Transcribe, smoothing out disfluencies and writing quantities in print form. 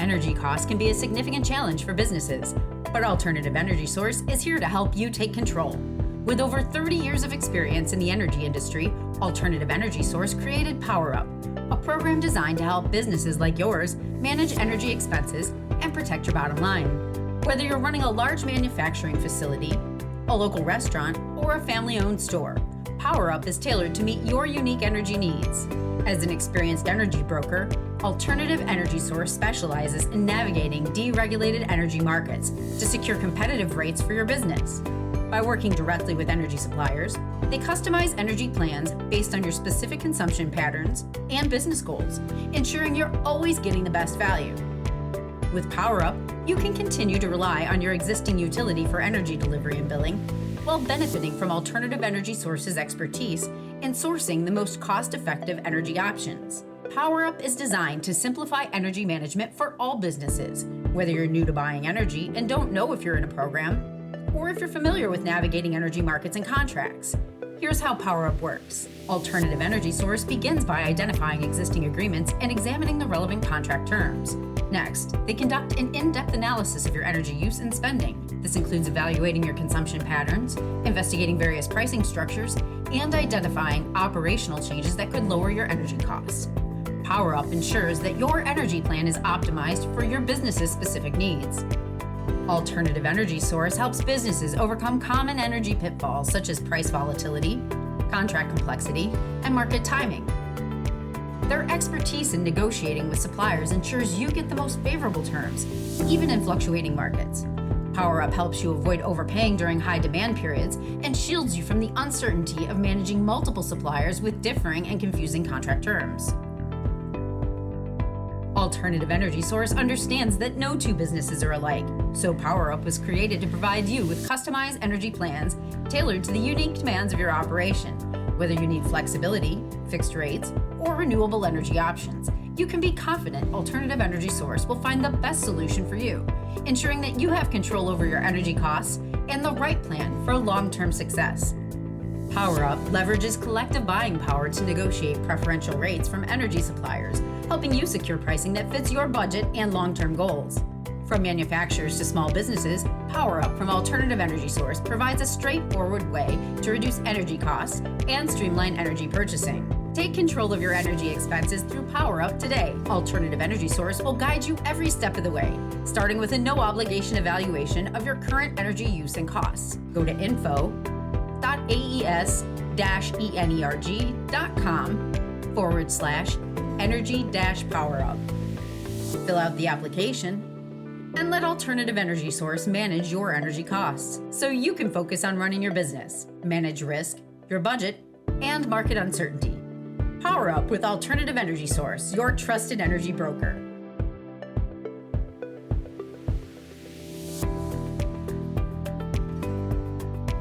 Energy costs can be a significant challenge for businesses, but Alternative Energy Source is here to help you take control. With over 30 years of experience in the energy industry, Alternative Energy Source created PowerUp, a program designed to help businesses like yours manage energy expenses and protect your bottom line. Whether you're running a large manufacturing facility, a local restaurant, or a family-owned store, PowerUp is tailored to meet your unique energy needs. As an experienced energy broker, Alternative Energy Source specializes in navigating deregulated energy markets to secure competitive rates for your business. By working directly with energy suppliers, they customize energy plans based on your specific consumption patterns and business goals, ensuring you're always getting the best value. With PowerUp, you can continue to rely on your existing utility for energy delivery and billing, while benefiting from Alternative Energy Source's expertise in sourcing the most cost-effective energy options. PowerUp is designed to simplify energy management for all businesses, whether you're new to buying energy and don't know if you're in a program, or if you're familiar with navigating energy markets and contracts. Here's how PowerUp works. Alternative Energy Source begins by identifying existing agreements and examining the relevant contract terms. Next, they conduct an in-depth analysis of your energy use and spending. This includes evaluating your consumption patterns, investigating various pricing structures, and identifying operational changes that could lower your energy costs. PowerUp ensures that your energy plan is optimized for your business's specific needs. Alternative Energy Source helps businesses overcome common energy pitfalls such as price volatility, contract complexity, and market timing. Their expertise in negotiating with suppliers ensures you get the most favorable terms, even in fluctuating markets. PowerUp helps you avoid overpaying during high demand periods and shields you from the uncertainty of managing multiple suppliers with differing and confusing contract terms. Alternative Energy Source understands that no two businesses are alike, so PowerUp was created to provide you with customized energy plans tailored to the unique demands of your operation. Whether you need flexibility, fixed rates, or renewable energy options, you can be confident Alternative Energy Source will find the best solution for you, ensuring that you have control over your energy costs and the right plan for long-term success. PowerUp leverages collective buying power to negotiate preferential rates from energy suppliers, helping you secure pricing that fits your budget and long-term goals. From manufacturers to small businesses, PowerUp from Alternative Energy Source provides a straightforward way to reduce energy costs and streamline energy purchasing. Take control of your energy expenses through PowerUp today. Alternative Energy Source will guide you every step of the way, starting with a no-obligation evaluation of your current energy use and costs. Go to info.aes-energy.com/energy-PowerUp. Fill out the application and let Alternative Energy Source manage your energy costs so you can focus on running your business, manage risk, your budget, and market uncertainty. PowerUp with Alternative Energy Source, your trusted energy broker.